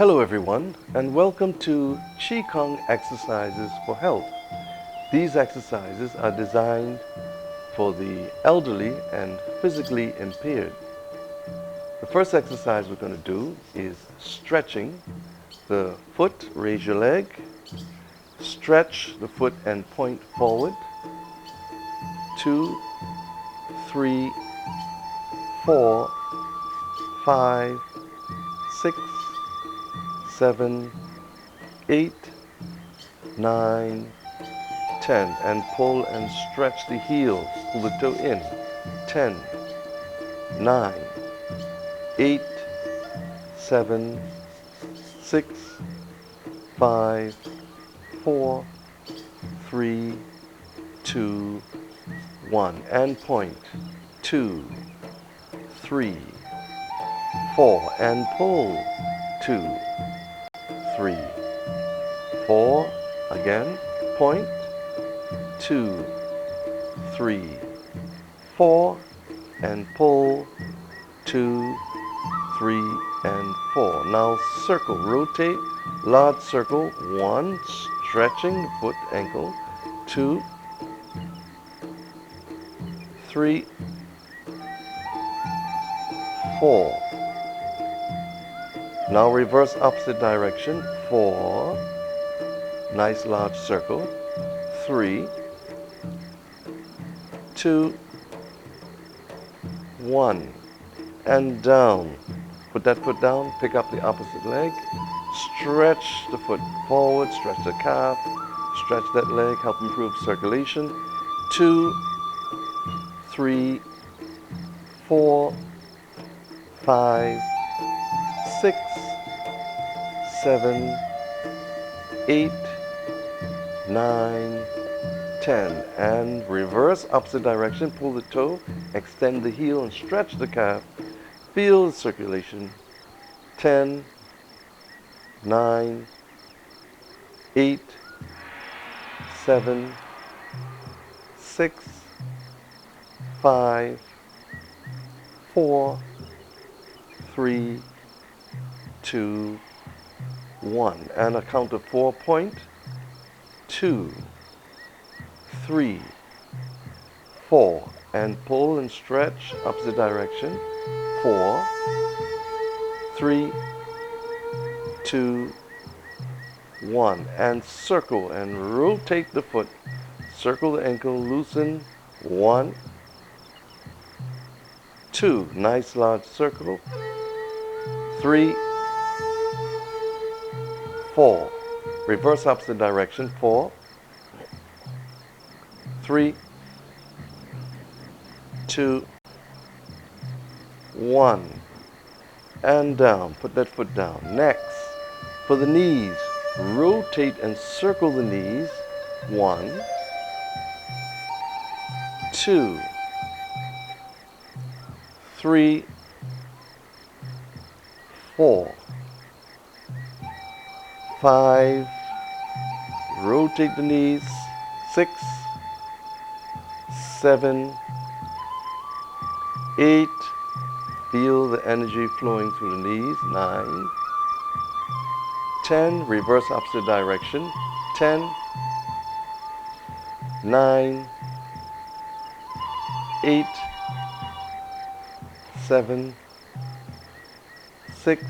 Hello everyone, and welcome to Qigong Exercises for Health. These exercises are designed for the elderly and physically impaired. The first exercise we're going to do is stretching the foot. Raise your leg, stretch the foot and point forward. 2, 3, 4, 5, 6, 7, 8, 9, 10, and pull and stretch the heel. Pull the toe in. 10, 9, 8, 7, 6, 5, 4, 3, 2, 1, and point. 2, 3, 4, and pull. 2, 3, 4, again, point. 2, 3, 4, and pull. 2, 3, and 4. Now circle, rotate, large circle. 1, stretching the foot, ankle. 2, 3, 4. Now reverse opposite direction. 4, nice large circle. 3, 2, 1, and down. Put that foot down, pick up the opposite leg, stretch the foot forward, stretch the calf, stretch that leg, help improve circulation. 2, 3, 4, 5, 6, 7, 8, 9, 10, and reverse opposite direction. Pull the toe, extend the heel and stretch the calf. Feel the circulation. 10, 9, 8, 7, 6, 5, 4, 3, 2, 1, and a count of 4. Point. 2, 3, 4, and pull and stretch opposite direction. 4, 3, 2, 1, and circle and rotate the foot. Circle the ankle, loosen. 1, 2, nice large circle. 3, 4, reverse opposite direction. 4, 3, 2, 1, and down. Put that foot down. Next, for the knees, rotate and circle the knees. 1, 2, 3, 4, 5, rotate the knees. 6, 7, 8, feel the energy flowing through the knees. 9, 10, reverse opposite direction. 10, 9, 8, 7, 6,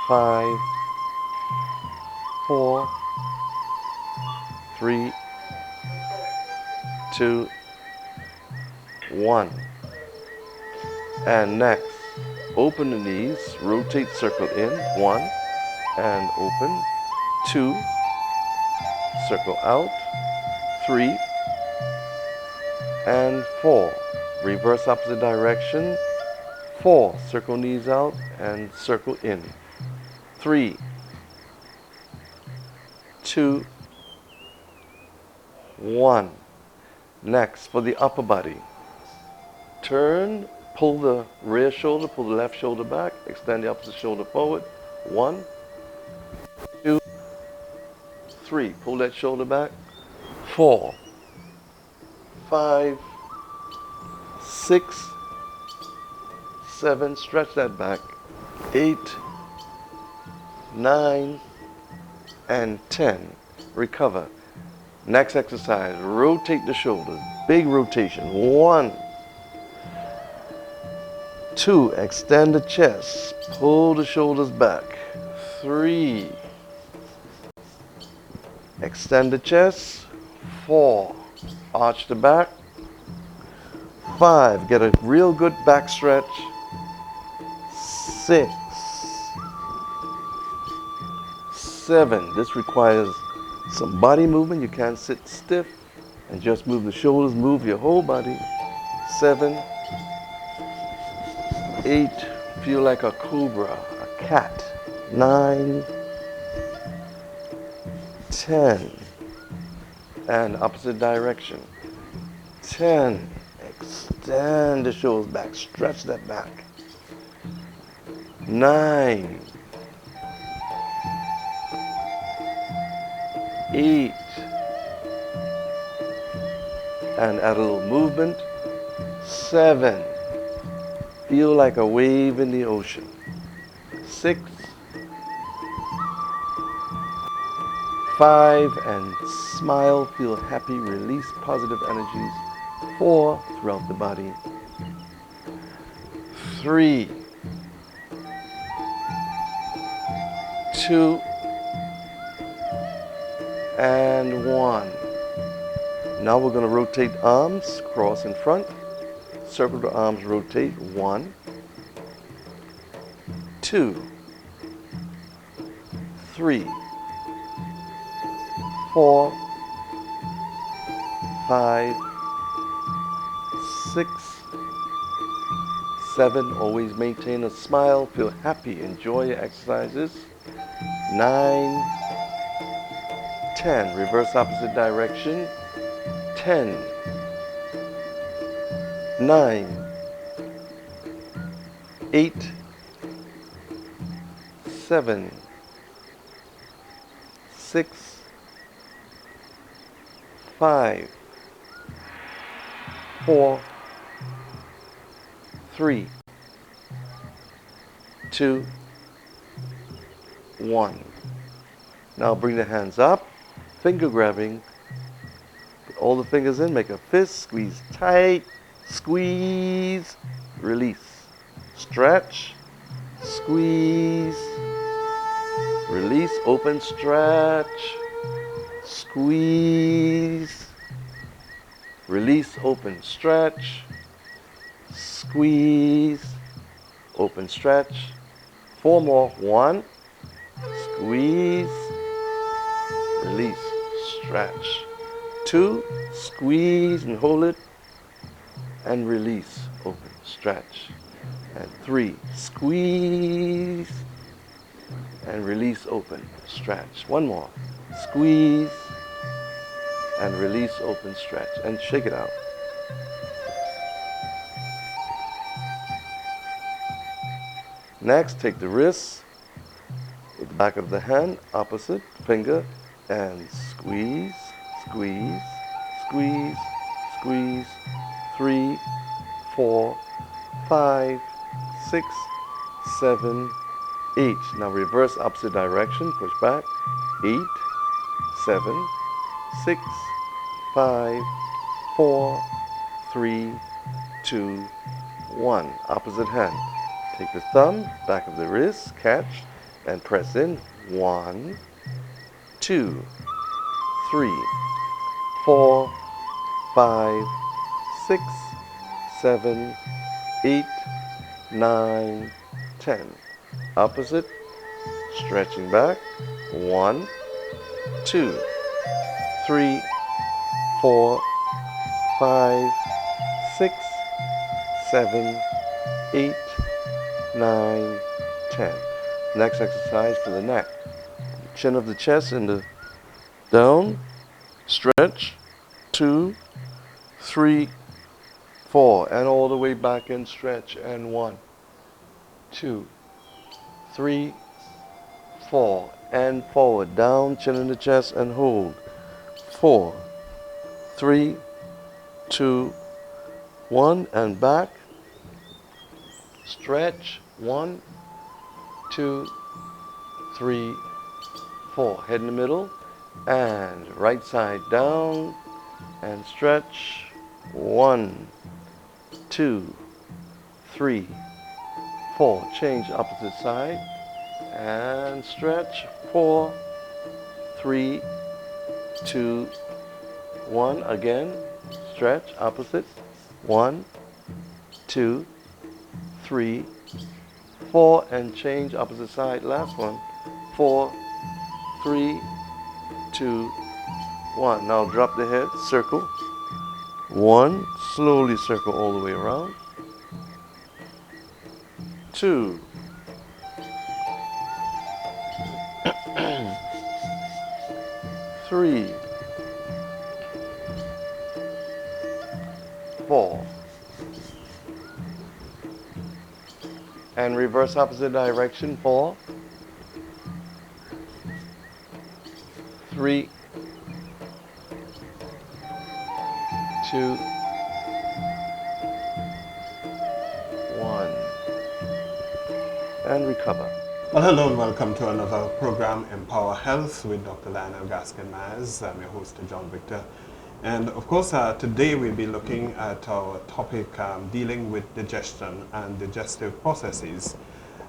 5, 4, 3, 2, 1. And next, open the knees, rotate, circle in. 1, and open. 2, circle out. 3, and 4. Reverse opposite direction. 4, circle knees out and circle in. 3, 2, 1. Next, for the upper body, turn, pull the rear shoulder, pull the left shoulder back, extend the opposite shoulder forward. 1, 2, 3, pull that shoulder back. 4, 5, 6, 7, stretch that back. 8, 9, and 10. Recover. Next exercise, rotate the shoulders. Big rotation. 1, 2, extend the chest. Pull the shoulders back. 3, extend the chest. 4, arch the back. 5, get a real good back stretch. 6, 7, this requires some body movement. You can't sit stiff and just move the shoulders, move your whole body. 7, 8, feel like a cobra, a cat. 9, 10, and opposite direction. 10, extend the shoulders back, stretch that back. 9, 8, and add a little movement. 7, feel like a wave in the ocean. 6, 5, and smile, feel happy, release positive energies. 4, throughout the body. 3, 2, and 1. Now we're going to rotate arms, cross in front, circle the arms, rotate. 1, 2, 3, 4, 5, 6, 7. Always maintain a smile, feel happy, enjoy your exercises. 9, 10, reverse opposite direction. 10, 9, 8, 7, 6, 5, 4, 3, 2, 1. Now bring the hands up, finger grabbing. Put all the fingers in, make a fist, squeeze tight, squeeze, release, stretch, squeeze, release, open, stretch, squeeze, release, open, stretch, squeeze, open, stretch. 4 more. 1, squeeze, release, stretch. 2, squeeze and hold it, and release, open, stretch. And 3, squeeze, and release, open, stretch. 1 more. Squeeze, and release, open, stretch. And shake it out. Next, take the wrists with the back of the hand, opposite finger, and squeeze, squeeze, squeeze, squeeze. 3, 4, 5, 6, 7, 8. Now reverse opposite direction, push back. 8, 7, 6, 5, 4, 3, 2, 1. Opposite hand. Take the thumb, back of the wrist, catch, and press in. 1, 2, 3, 4, 5, 6, 7, 8, 9, 10. Opposite, stretching back. 1, 2, 3, 4, 5, 6, 7, 8, 9, 10. Next exercise for the neck. Chin of the chest and the down. Stretch. 2, 3, 4. And all the way back and stretch. And 1, 2, 3, 4. And forward. Down, chin in the chest and hold. 4, 3, 2, 1. And back. Stretch. 1, 2, 3, 4. Head in the middle. And right side down. And stretch. 1, 2, 3, 4. Change opposite side. And stretch. 4, 3, 2, 1. Again. Stretch opposite. 1, 2, 3, 4, and change opposite side. Last one. 4, 3, 2, 1. Now drop the head, circle. 1, slowly circle all the way around. 2, 3, 4. And reverse opposite direction. 4, 3, 2, 1. And recover. Well, hello and welcome to another program, Empower Health, with Dr. Lionel Gaskin-Myers. I'm your host, John Victor. And of course, today we'll be looking at our topic dealing with digestion and digestive processes.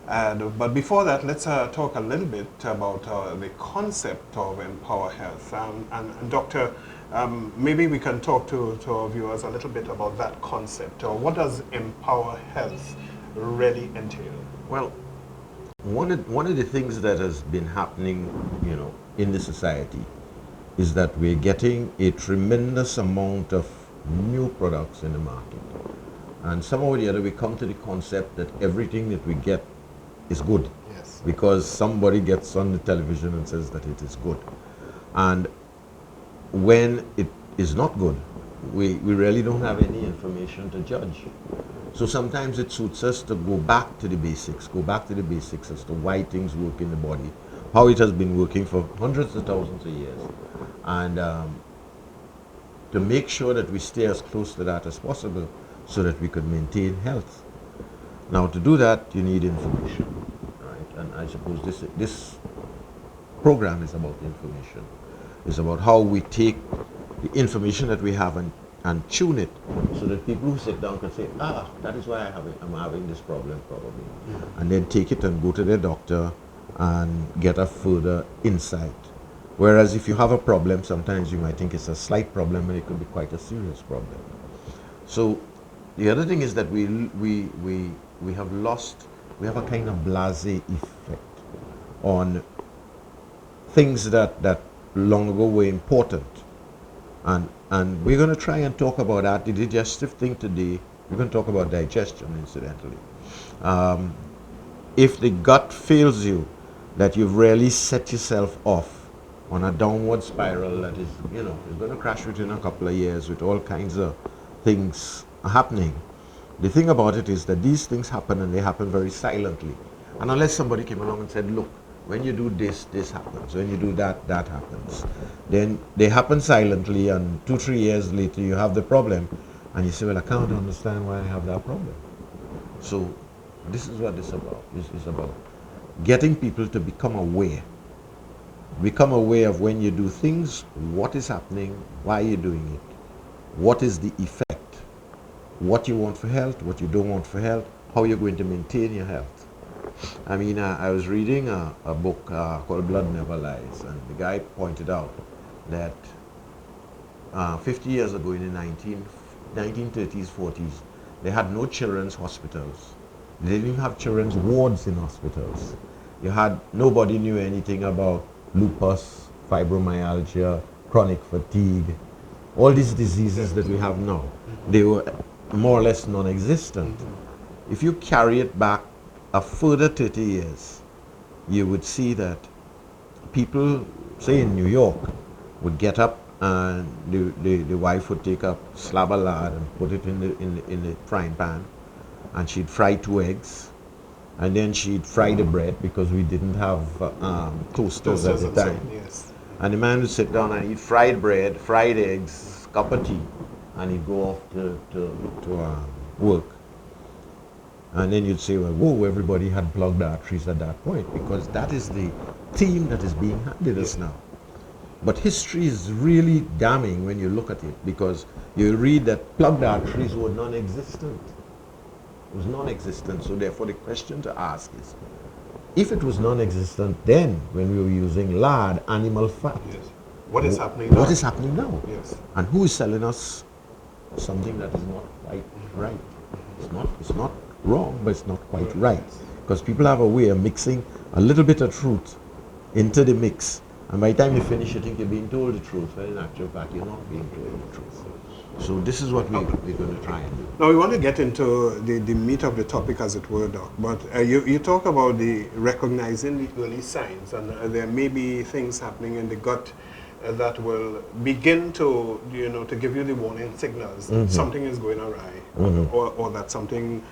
But before that, let's talk a little bit about the concept of Empower Health. And Doctor, maybe we can talk to our viewers a little bit about that concept. What does Empower Health really entail? Well, one of the things that has been happening, in the society is that we're getting a tremendous amount of new products in the market. And somehow or the other, we come to the concept that everything that we get is good. Yes. Because somebody gets on the television and says that it is good. And when it is not good, we really don't have any information to judge. So sometimes it suits us to go back to the basics as to why things work in the body, how it has been working for hundreds of thousands of years, and to make sure that we stay as close to that as possible so that we could maintain health. Now, to do that, you need information, right? And I suppose this program is about information. It's about how we take the information that we have and tune it so that people who sit down can say, that is why I'm having this problem probably. Yeah. And then take it and go to their doctor and get a further insight. Whereas if you have a problem, sometimes you might think it's a slight problem and it could be quite a serious problem. So the other thing is that we have a kind of blasé effect on things that long ago were important. And we're going to try and talk about that, the digestive thing today. We're going to talk about digestion, incidentally. If the gut fails you, that you've really set yourself off on a downward spiral that is, is going to crash within a couple of years with all kinds of things happening. The thing about it is that these things happen and they happen very silently. And unless somebody came along and said, look, when you do this, this happens. When you do that, that happens. Then they happen silently, and 2-3 years later you have the problem, and you say, well, I can't understand why I have that problem. So this is what this is about. This is about getting people to become aware. Become aware of when you do things, what is happening, why you're doing it, what is the effect, what you want for health, what you don't want for health, how you're going to maintain your health. I mean, I was reading a book called Blood Never Lies, and the guy pointed out that 50 years ago in the 1930s, 40s, they had no children's hospitals. They didn't even have children's wards in hospitals. Nobody knew anything about lupus, fibromyalgia, chronic fatigue, all these diseases that we have now. They were more or less non-existent. If you carry it back a further 30 years, you would see that people, say in New York, would get up and the wife would take a slab of lard and put it in the frying pan, and she'd fry 2 eggs, and then she'd fry the bread because we didn't have toasters at the time. Yes. And the man would sit down and eat fried bread, fried eggs, cup of tea, and he'd go off to work. And then you'd say, well, whoa, everybody had plugged arteries at that point, because that is the theme that is being handed us now. But history is really damning when you look at it, because you read that plugged arteries were non-existent. It was non-existent. So therefore the question to ask is, if it was non-existent then when we were using lard, animal fat, Yes. What is happening now? what is happening now? Yes. And who is selling us something that is not quite right? It's not wrong, but it's not quite right. Because people have a way of mixing a little bit of truth into the mix. And by the time you finish, you think you're being told the truth. But in actual fact, you're not being told the truth. So this is what we're going to try and do. Now we want to get into the meat of the topic, as it were, Doc. But you talk about the recognizing the early signs, and there may be things happening in the gut that will begin to, to give you the warning signals that something is going awry, or that something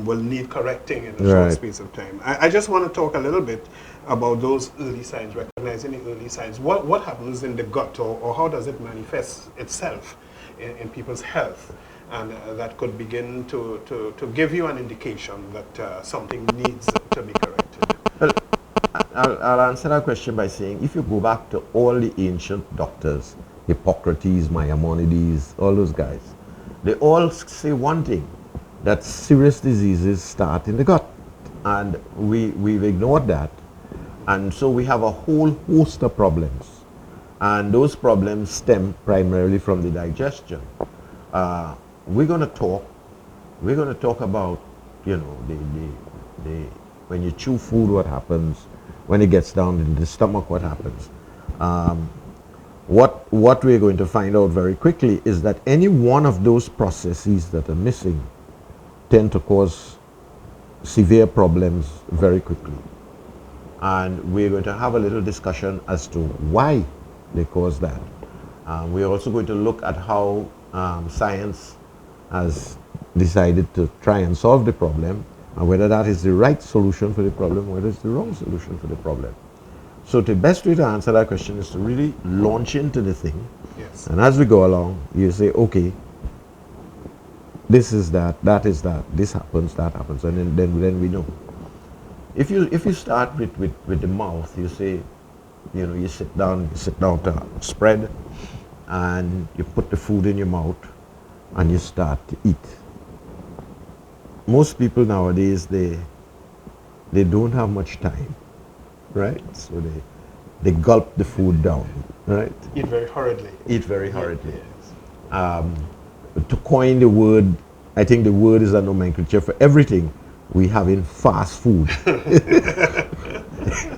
will need correcting in a short space of time. I just want to talk a little bit about those early signs, recognizing the early signs. What happens in the gut, or how does it manifest itself in people's health, and that could begin to give you an indication that something needs to be corrected? Well, I'll answer that question by saying, if you go back to all the ancient doctors, Hippocrates, Maimonides, all those guys, they all say one thing, that serious diseases start in the gut. And we've ignored that. And so we have a whole host of problems. And those problems stem primarily from the digestion. We're going to talk about, when you chew food, what happens. When it gets down in the stomach, what happens. What we're going to find out very quickly is that any one of those processes that are missing tend to cause severe problems very quickly. And we're going to have a little discussion as to why they cause that. We're also going to look at how science has decided to try and solve the problem, and whether that is the right solution for the problem, or whether it's the wrong solution for the problem. So the best way to answer that question is to really launch into the thing. Yes. And as we go along, you say, okay, this is that is that, this happens, that happens, and then we know. If you start with the mouth, you say, you sit down to spread, and you put the food in your mouth, and you start to eat. Most people nowadays, they don't have much time, right? So they gulp the food down, right? Eat very hurriedly. Eat very hurriedly. Yes. To coin the word, I think the word is a nomenclature for everything we have in fast food.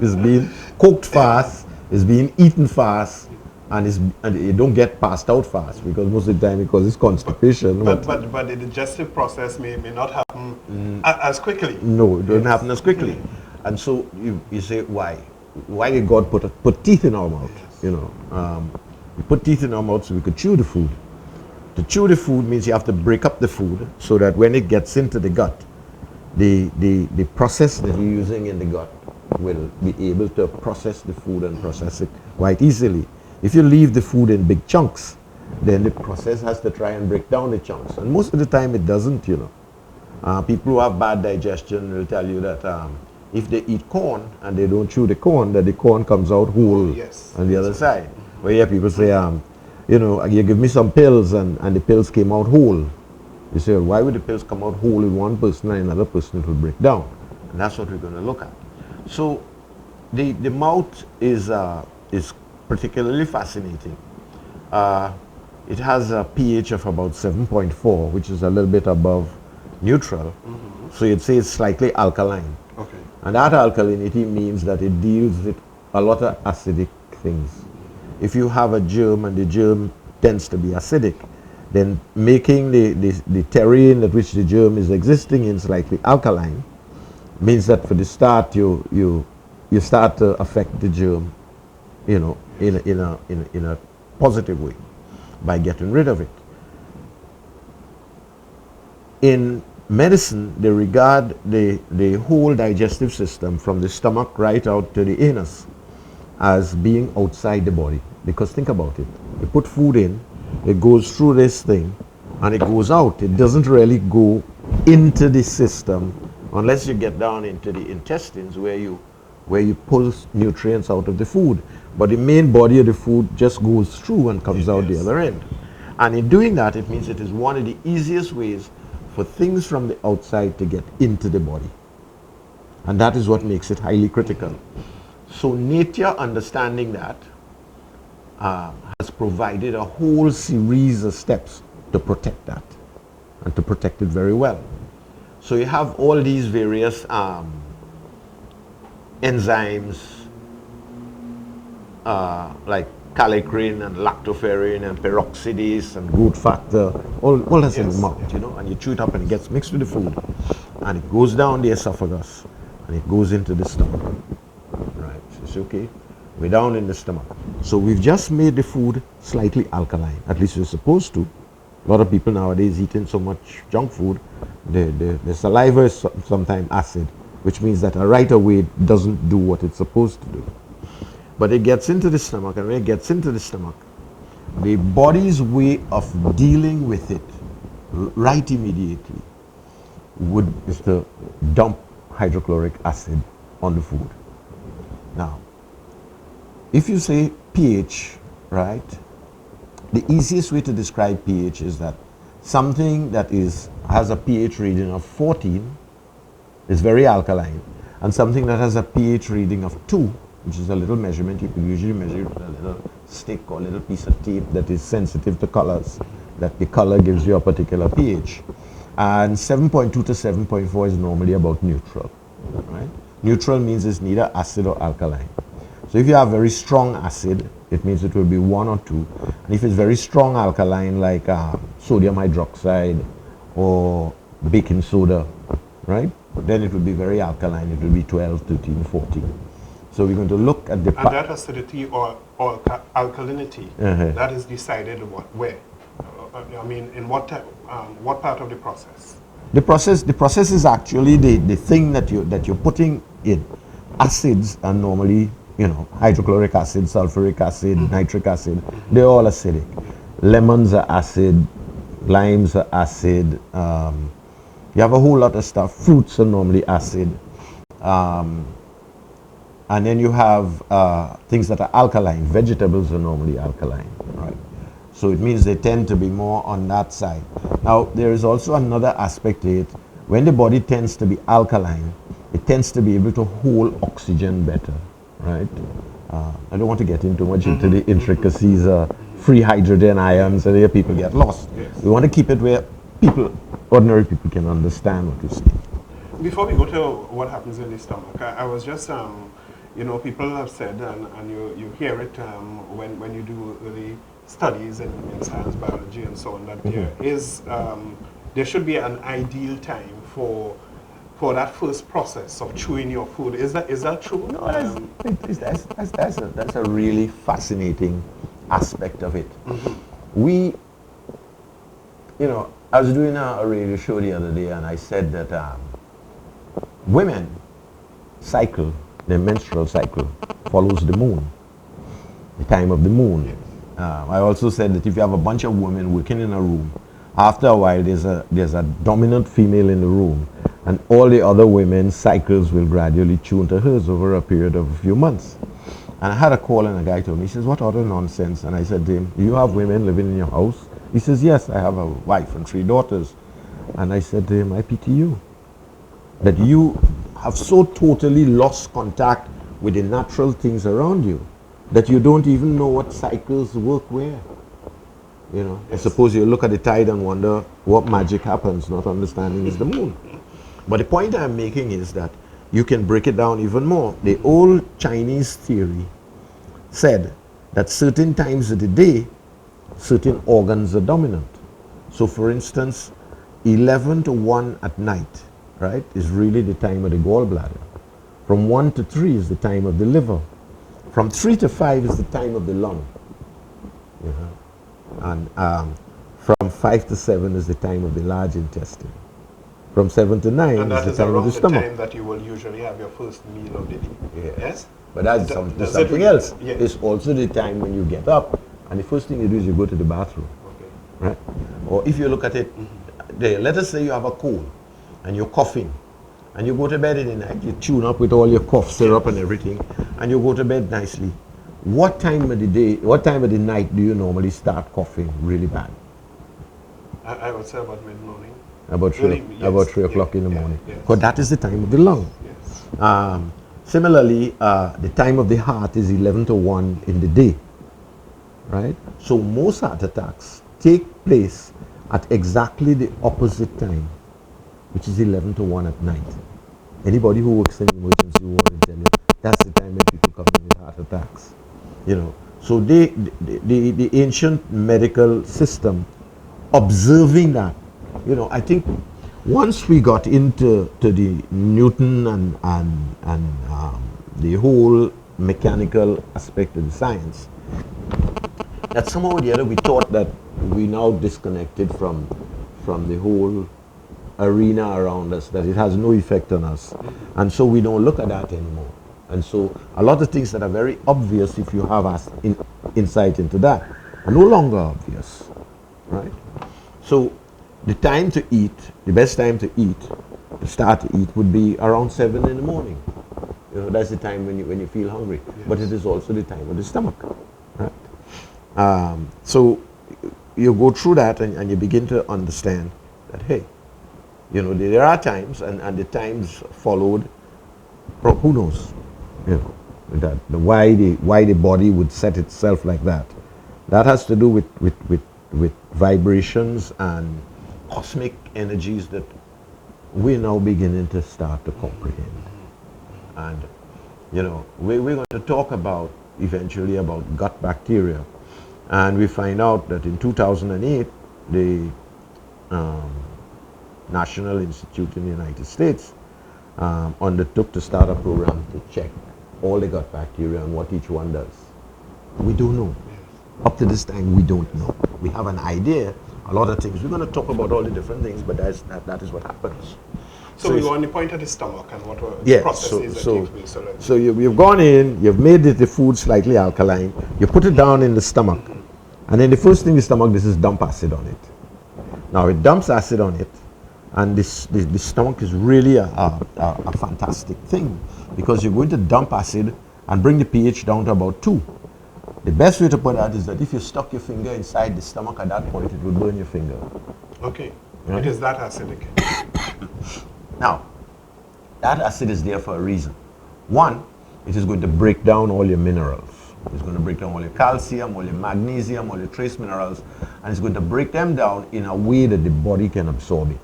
It's being cooked fast, it's being eaten fast, and you don't get passed out fast, because most of the time it causes constipation. But the digestive process may not happen as quickly. No, it doesn't happen as quickly. And so you say, why? Why did God put teeth in our mouth? Yes. He put teeth in our mouth so we could chew the food. To chew the food means you have to break up the food so that when it gets into the gut, the process that you're using in the gut will be able to process the food and process it quite easily. If you leave the food in big chunks, then the process has to try and break down the chunks. And most of the time it doesn't, People who have bad digestion will tell you that if they eat corn and they don't chew the corn, that the corn comes out whole on the other side. Where you hear people say, you give me some pills and the pills came out whole. You say, well, why would the pills come out whole in one person and another person it will break down? And that's what we're going to look at. So the mouth is particularly fascinating. It has a pH of about 7.4, which is a little bit above neutral. So you'd say it's slightly alkaline. Okay. And that alkalinity means that it deals with a lot of acidic things. If you have a germ and the germ tends to be acidic, then making the terrain at which the germ is existing in slightly alkaline means that for the start you start to affect the germ, in a positive way by getting rid of it. In medicine, they regard the whole digestive system from the stomach right out to the anus as being outside the body. Because think about it. You put food in, it goes through this thing, and it goes out. It doesn't really go into the system unless you get down into the intestines where you where you pull nutrients out of the food. But the main body of the food just goes through and comes out the other end. And in doing that, it means it is one of the easiest ways for things from the outside to get into the body. And that is what makes it highly critical. So nature, understanding that, has provided a whole series of steps to protect that, and to protect it very well. So you have all these various enzymes, like kallikrein and lactoferrin and peroxidase and growth factor, all that's in the mouth, you know, and you chew it up and it gets mixed with the food, and it goes down the esophagus and it goes into the stomach, right? So it's okay, we're down in the stomach. So we've just made the food slightly alkaline, at least we're supposed to. A lot of people nowadays eating so much junk food, the saliva is sometimes acid, which means that right away it doesn't do what it's supposed to do. But it gets into the stomach, and when it gets into the stomach, the body's way of dealing with it right immediately is to dump hydrochloric acid on the food. Now, if you say pH, right, the easiest way to describe pH is that something that has a pH reading of 14 is very alkaline, and something that has a pH reading of 2, which is a little measurement, you can usually measure it with a little stick or a little piece of tape that is sensitive to colors, that the color gives you a particular pH. And 7.2 to 7.4 is normally about neutral, right? Neutral means it's neither acid or alkaline. So if you have very strong acid, it means it will be 1 or 2. And if it's very strong alkaline, like sodium hydroxide or baking soda, right? Then it will be very alkaline. It will be 12, 13, 14. So we're going to look at the... And that acidity or alkalinity, that is decided where? I mean, in what part of the process? The process is actually the thing that you're putting in. Acids are normally, you know, hydrochloric acid, sulfuric acid, nitric acid. They're all acidic. Lemons are acid, limes are acid. You have a whole lot of stuff. Fruits are normally acid. And then you have things that are alkaline. Vegetables are normally alkaline, right? So it means they tend to be more on that side. Now, there is also another aspect to it. When the body tends to be alkaline, it tends to be able to hold oxygen better, right? I don't want to get into much into the intricacies of free hydrogen ions, and here people get lost. Yes. We want to keep it where ordinary people can understand what we're saying. Before we go to what happens in the stomach, I was just, you know, people have said, and you hear it when you do the studies in science, biology, and so on, that there should be an ideal time for that first process of chewing your food. Is that true? No, that's a really fascinating aspect of it. We, you know, I was doing a radio show the other day, and I said that women cycle, their menstrual cycle follows the moon, the time of the moon. I also said that if you have a bunch of women working in a room, after a while there's a dominant female in the room, and all the other women's cycles will gradually tune to hers over a period of a few months. And I had a call, and a guy told me, he says, "What other nonsense?" And I said to him, "Do you have women living in your house?" He says, "Yes, I have a wife and 3 daughters." And I said to him, "I pity you, that you have so totally lost contact with the natural things around you that you don't even know what cycles work where. You know, I suppose you look at the tide and wonder what magic happens, not understanding is the moon." But the point I'm making is that you can break it down even more. The old Chinese theory said that certain times of the day, certain organs are dominant. So for instance, 11 to 1 at night, right, is really the time of the gallbladder. From 1 to 3 is the time of the liver. From 3 to 5 is the time of the lung. You know? And from 5 to 7 is the time of the large intestine. From 7 to 9 is the time of the stomach. And that is around the time that you will usually have your first meal of the day. Yes? But that's something else. Yes. It's also the time when you get up, and the first thing you do is you go to the bathroom. Okay. Right? Or if you look at it, let us say you have a cold, and you're coughing, and you go to bed in the night, you tune up with all your cough syrup and everything, and you go to bed nicely. What time of the day, what time of the night do you normally start coughing really bad? I would say about mid-morning. About three, Yes, about 3 o'clock yeah, in the yeah, morning. yes. Because that is the time of the lung. Yes. Similarly, the time of the heart is 11 to 1 in the day, right? So most heart attacks take place at exactly the opposite time, which is 11 to 1 at night. Anybody who works in emergency ward will tell you that's the time when people come in with heart attacks. You know, so the ancient medical system observing that, you know, I think once we got into the Newton and the whole mechanical aspect of the science, that somehow or the other we thought that we now disconnected from the whole arena around us, that it has no effect on us, and so we don't look at that anymore. And so a lot of things that are very obvious if you have insight into that are no longer obvious, right? So the time to eat, the best time to eat, to start to eat, would be around 7 in the morning. You know, that's the time when you feel hungry. Yes. But it is also the time of the stomach, right? So you go through that and you begin to understand that, hey, you know, there are times, and the times followed, who knows, you know, that why the body would set itself like that. That has to do with vibrations and cosmic energies that we're now beginning to start to comprehend. And, you know, we're going to talk about, eventually, about gut bacteria. And we find out that in 2008, the National Institute in the United States undertook to start a program to check all the gut bacteria and what each one does. We don't know. Up to this time, we don't know. We have an idea, a lot of things. We're going to talk about all the different things, but that is what happens. So we go on the point of the stomach and what are the processes that take place. So you've gone in, you've made the food slightly alkaline, you put it down in the stomach, and then the first thing the stomach does is dump acid on it. Now it dumps acid on it, and the stomach is really a fantastic thing, because you're going to dump acid and bring the pH down to about 2. The best way to put that is that if you stuck your finger inside the stomach at that point, it will burn your finger. Okay. Right? It is that acidic. Now, that acid is there for a reason. One, it is going to break down all your minerals. It's going to break down all your calcium, all your magnesium, all your trace minerals, and it's going to break them down in a way that the body can absorb it.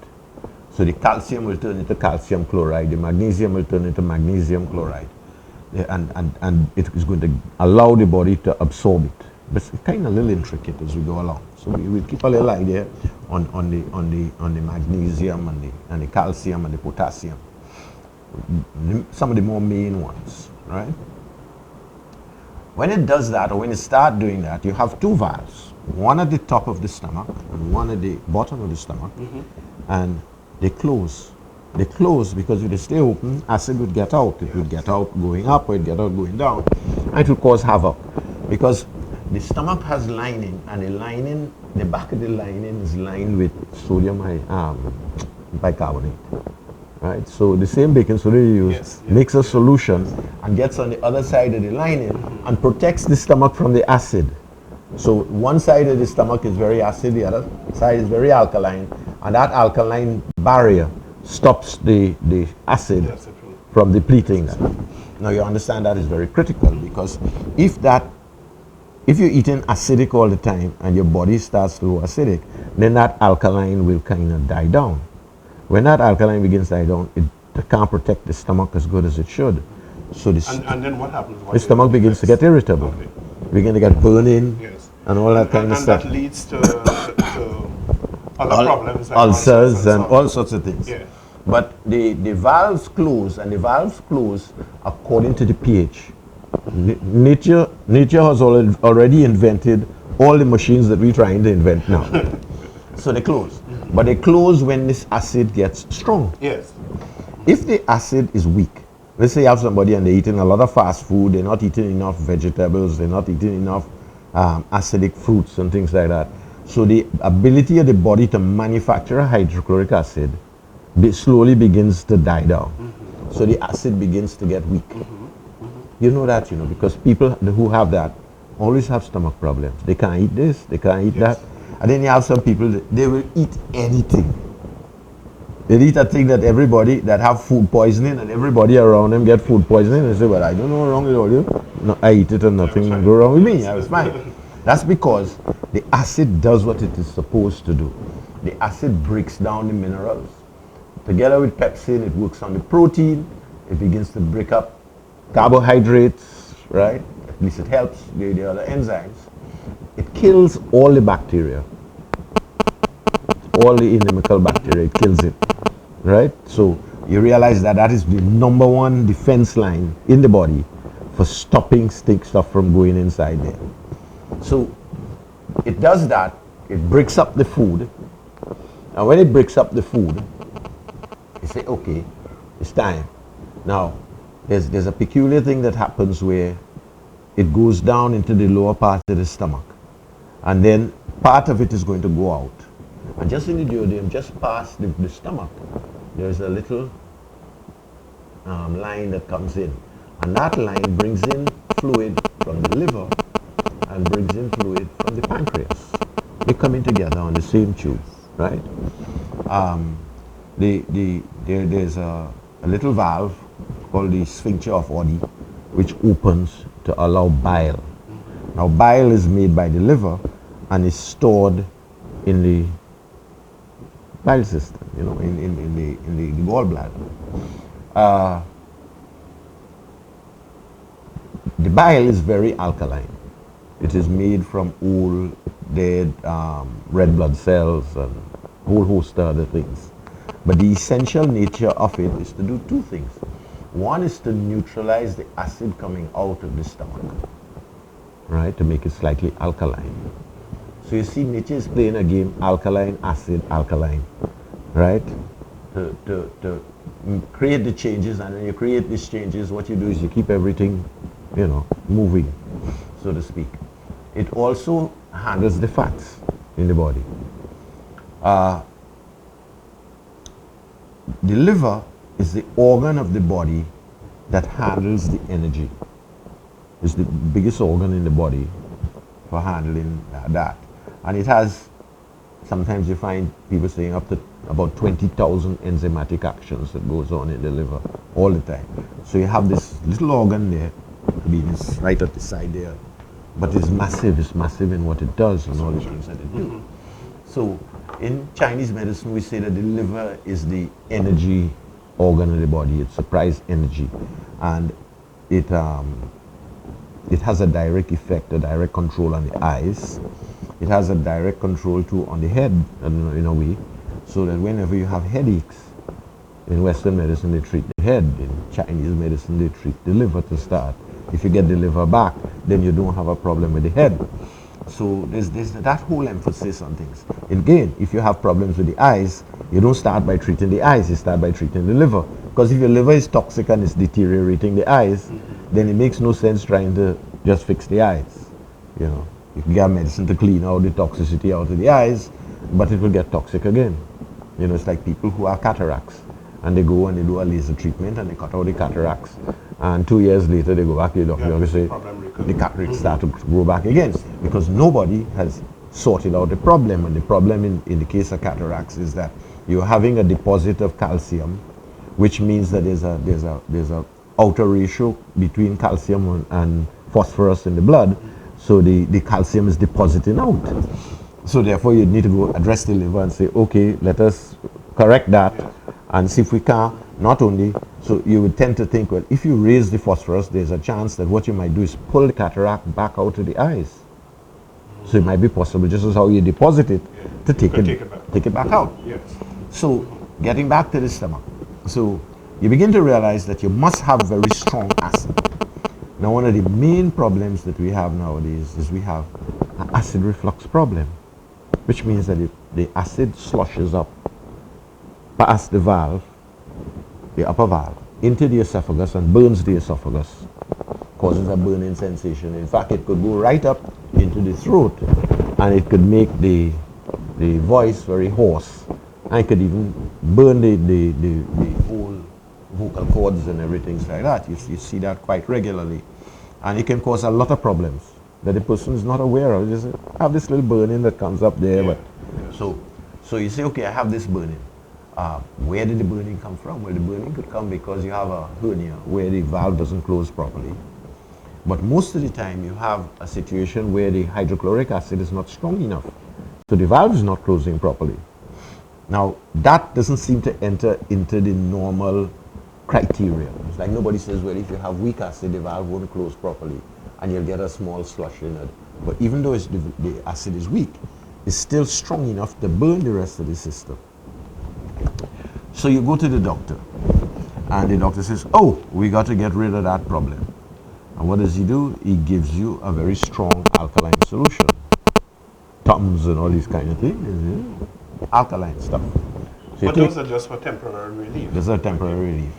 So the calcium will turn into calcium chloride, the magnesium will turn into magnesium chloride, and it is going to allow the body to absorb it. But it's kind of a little intricate as we go along. So we'll keep a little idea on the magnesium and the calcium and the potassium. Some of the more main ones, right? When it does that, or when it starts doing that, you have 2 valves. One at the top of the stomach and one at the bottom of the stomach. And they close. They close because if they stay open, acid would get out. It would get out going up or it get out going down. And it will cause havoc. Because the stomach has lining, and the lining, the back of the lining is lined with sodium bicarbonate. Right? So the same baking soda you use makes a solution and gets on the other side of the lining and protects the stomach from the acid. So one side of the stomach is very acid, the other side is very alkaline, and that alkaline barrier stops the acid from depleting that. Now you understand that is very critical, because if you're eating acidic all the time and your body starts to go acidic, then that alkaline will kind of die down. When that alkaline begins to die down, it can't protect the stomach as good as it should. So and then what happens? The stomach begins to get irritable. Okay. Begin to get burning and all that kind of stuff. And that leads to other problems like ulcers and all sorts of things. Yeah. But the valves close, and the valves close according to the pH. Nature has already invented all the machines that we're trying to invent now. So they close. But they close when this acid gets strong. Yes. If the acid is weak, let's say you have somebody and they're eating a lot of fast food, they're not eating enough vegetables, they're not eating enough acidic fruits and things like that. So the ability of the body to manufacture hydrochloric acid slowly begins to die down. So the acid begins to get weak. You know that, because people who have that always have stomach problems. They can't eat this, they can't eat that. And then you have some people, they will eat anything. They eat a thing that everybody that have food poisoning and everybody around them get food poisoning. They say, well, I don't know what's wrong with all you. No, I eat it and nothing go wrong with me. I was fine. That's because the acid does what it is supposed to do. The acid breaks down the minerals. Together with pepsin, it works on the protein. It begins to break up carbohydrates, right? At least it helps the other enzymes. It kills all the bacteria. All the inimical bacteria, it kills it, right? So you realize that that is the number one defense line in the body for stopping stink stuff from going inside there. So it does that, it breaks up the food, and when it breaks up the food, you say, okay, it's time. Now, there's a peculiar thing that happens where it goes down into the lower part of the stomach, and then part of it is going to go out. And just in the duodenum, just past the stomach, there's a little line that comes in. And that line brings in fluid from the liver and brings in fluid from the pancreas. They come in together on the same tube, right? There's a little valve called the sphincter of Oddi, which opens to allow bile. Now, bile is made by the liver and is stored in the bile system, in the gallbladder. The bile is very alkaline. It is made from old, dead red blood cells and a whole host of other things. But the essential nature of it is to do two things. One is to neutralize the acid coming out of the stomach, right, to make it slightly alkaline. So you see, nature is playing a game, alkaline, acid, alkaline, right? To create the changes, and when you create these changes, what you do is you keep everything, moving, so to speak. It also handles the fats in the body. The liver is the organ of the body that handles the energy. It's the biggest organ in the body for handling that. And it has, sometimes you find people saying up to about 20,000 enzymatic actions that goes on in the liver all the time. So you have this little organ there, it's right at the side there, but it's massive in what it does and all the things that it do. So in Chinese medicine, we say that the liver is the energy organ of the body. It supplies energy, and it has a direct effect, a direct control on the eyes. It has a direct control too on the head, in a way, so that whenever you have headaches, in Western medicine they treat the head, in Chinese medicine they treat the liver to start. If you get the liver back, then you don't have a problem with the head. So there's that whole emphasis on things. Again, if you have problems with the eyes, you don't start by treating the eyes, you start by treating the liver. Because if your liver is toxic and it's deteriorating the eyes, then it makes no sense trying to just fix the eyes. You can get medicine to clean out the toxicity out of the eyes, but it will get toxic again. It's like people who have cataracts, and they go and they do a laser treatment and they cut out the cataracts, and 2 years later they go back to the doctor and say the cataracts start to grow back again, because nobody has sorted out the problem. And the problem in the case of cataracts is that you're having a deposit of calcium, which means that there's a outer ratio between calcium and phosphorus in the blood. So the calcium is depositing out. So therefore you need to go address the liver and say, okay, let us correct that and see if we can not only, so you would tend to think, well, if you raise the phosphorus, there's a chance that what you might do is pull the cataract back out of the eyes. So it might be possible, just as how you deposit it, to take it back out. Yes. So getting back to the stomach. So you begin to realize that you must have very strong acid. Now, one of the main problems that we have nowadays is we have an acid reflux problem, which means that the acid slushes up past the valve, the upper valve, into the esophagus and burns the esophagus, causes a burning sensation. In fact, it could go right up into the throat, and it could make the voice very hoarse, and it could even burn the whole vocal cords and everything like that. You see that quite regularly. And it can cause a lot of problems that the person is not aware of. Just have this little burning that comes up there. Yeah. But so you say, okay, I have this burning. Where did the burning come from? Well, the burning could come because you have a hernia where the valve doesn't close properly. But most of the time you have a situation where the hydrochloric acid is not strong enough. So the valve is not closing properly. Now, that doesn't seem to enter into the normal criteria. It's like nobody says, well, if you have weak acid, the valve won't close properly and you'll get a small slush in it. But even though the acid is weak, it's still strong enough to burn the rest of the system. So you go to the doctor and the doctor says, oh, we got to get rid of that problem. And what does he do? He gives you a very strong alkaline solution. Tums and all these kind of things. Alkaline stuff. So But those are just for temporary relief. Those are temporary relief.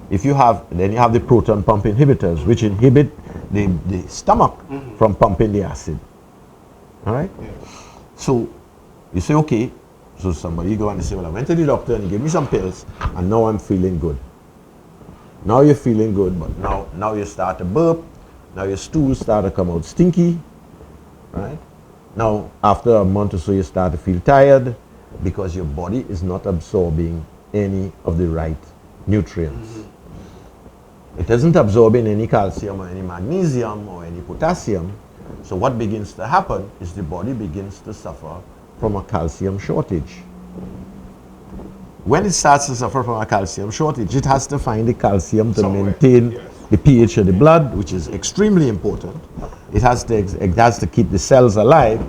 If you have, then you have the proton pump inhibitors, which inhibit the stomach from pumping the acid. All right? Yeah. So you say, okay, so somebody go and say, well, I went to the doctor and he gave me some pills and now I'm feeling good. Now you're feeling good, but now you start to burp, now your stools start to come out stinky, right? Now, after a month or so, you start to feel tired because your body is not absorbing any of the right nutrients. It isn't absorbing any calcium or any magnesium or any potassium. So what begins to happen is the body begins to suffer from a calcium shortage. When it starts to suffer from a calcium shortage, it has to find the calcium to Somewhere, maintain yes. the pH of the blood, which is extremely important. It has to keep the cells alive.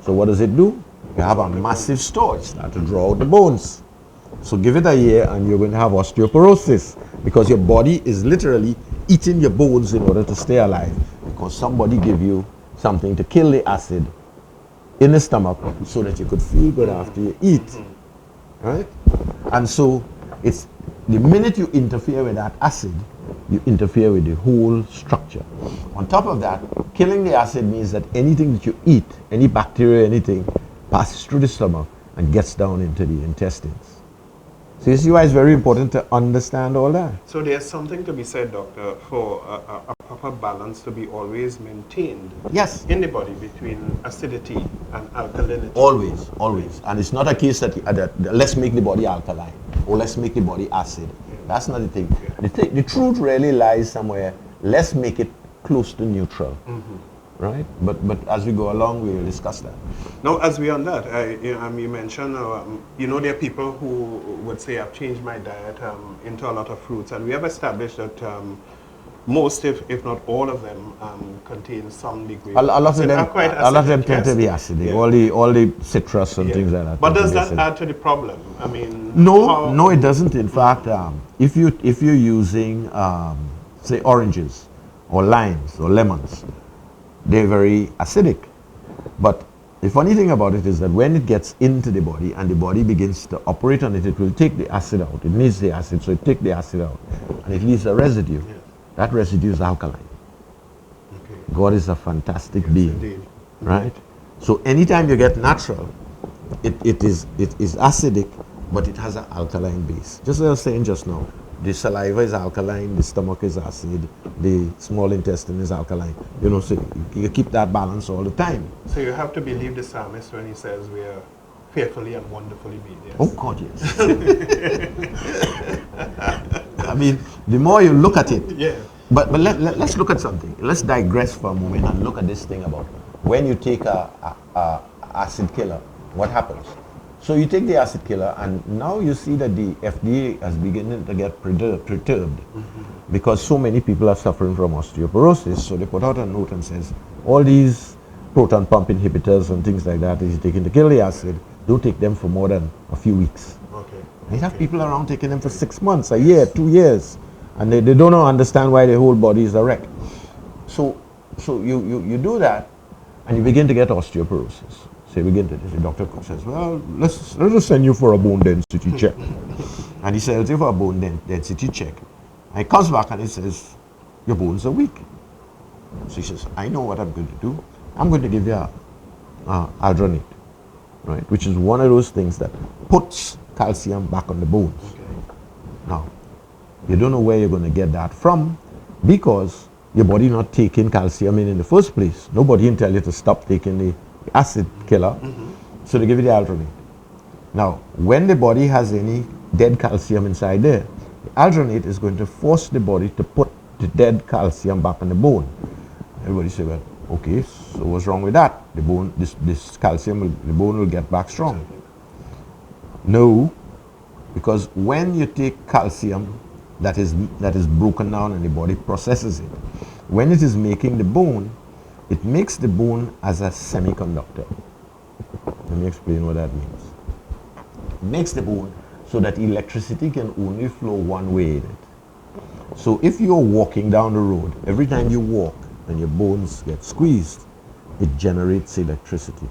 So what does it do? You have a massive store. It starts to draw out the bones. So give it a year and you're going to have osteoporosis because your body is literally eating your bones in order to stay alive because somebody gave you something to kill the acid in the stomach so that you could feel good after you eat. Right? And so it's the minute you interfere with that acid, you interfere with the whole structure. On top of that, killing the acid means that anything that you eat, any bacteria, anything, passes through the stomach and gets down into the intestines. So you see why it's very important to understand all that. So there's something to be said, doctor, for a proper balance to be always maintained Yes. in the body between acidity and alkalinity. Always, always. And it's not a case that, let's make the body alkaline or let's make the body acid. That's not the thing. The truth really lies somewhere. Let's make it close to neutral. Right? But as we go along, we will discuss that. Now, as we on that, you mentioned, there are people who would say, I've changed my diet into a lot of fruits, and we have established that most, if not all of them, contain some degree. A lot of them, quite a lot of them acidic, tend to be yes. acidic. Yeah. All the citrus and Yeah. things like that. But tend to does be that acidic. add to the problem? I mean, No, it doesn't. In fact, if you're using, say, oranges or limes or lemons, they're very acidic. But the funny thing about it is that when it gets into the body and the body begins to operate on it, it will take the acid out. It needs the acid, so it takes the acid out, and it leaves a residue. Yes. That residue is alkaline. okay. God is a fantastic being, Indeed. right? So anytime you get natural, it is acidic, but it has an alkaline base. Just as I was saying just now, the saliva is alkaline, the stomach is acid, the small intestine is alkaline. So you keep that balance all the time. So you have to believe the psalmist when he says we are fearfully and wonderfully made. Yes. Oh God, yes. I mean, the more you look at it, Yeah. but let's look at something. Let's digress for a moment and look at this thing about when you take a acid killer, what happens? So you take the acid killer, and now you see that the FDA is beginning to get perturbed because so many people are suffering from osteoporosis. So they put out a note and says, all these proton pump inhibitors and things like that that you're taking to kill the acid, don't take them for more than a few weeks. Okay. You have people around taking them for 6 months, a year, 2 years, and they don't understand why their whole body is a wreck. So you do that, and you begin to get osteoporosis. So you begin to, the doctor says, well, let's just send you for a bone density check. And he sends you for a bone density check. And he comes back and he says, your bones are weak. So he says, I know what I'm going to do. I'm going to give you aldronate, right? Which is one of those things that puts calcium back on the bones. Okay. Now, you don't know where you're going to get that from because your body not taking calcium in the first place. Nobody can tell you to stop taking the acid killer, so they give you the alternate. Now, when the body has any dead calcium inside there, the alternate is going to force the body to put the dead calcium back on the bone. Everybody say, well, okay, so what's wrong with that? The bone, this calcium, the bone will get back strong. No, because when you take calcium that is broken down and the body processes it, when it is making the bone, it makes the bone as a semiconductor. Let me explain what that means. It makes the bone so that electricity can only flow one way in it. So if you're walking down the road, every time you walk and your bones get squeezed, it generates electricity.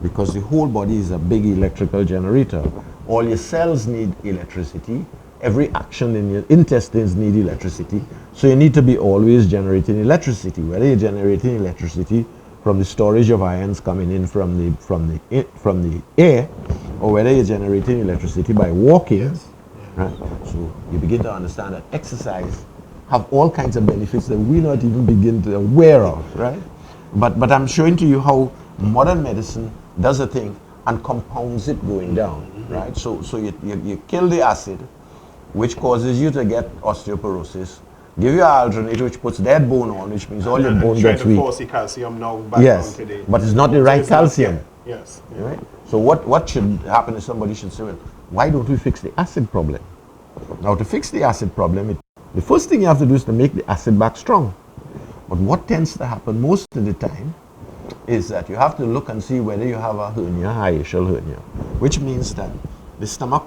Because the whole body is a big electrical generator. All your cells need electricity. Every action in your intestines need electricity. So you need to be always generating electricity. Whether you're generating electricity from the storage of ions coming in from the air, or whether you're generating electricity by walking, right? So you begin to understand that exercise have all kinds of benefits that we not even begin to aware of, right? But I'm showing to you how modern medicine does a thing and compounds it going down, right? So you kill the acid, which causes you to get osteoporosis. Give you an alternate which puts dead bone on, which means all your bone gets weak. Trying to force the calcium now back Yes, down today. but it's not the right calcium. Yes. Right? So what should happen is somebody should say, well, why don't we fix the acid problem? Now to fix the acid problem, the first thing you have to do is to make the acid back strong. But what tends to happen most of the time is that you have to look and see whether you have a hernia, hiatal hernia, which means that the stomach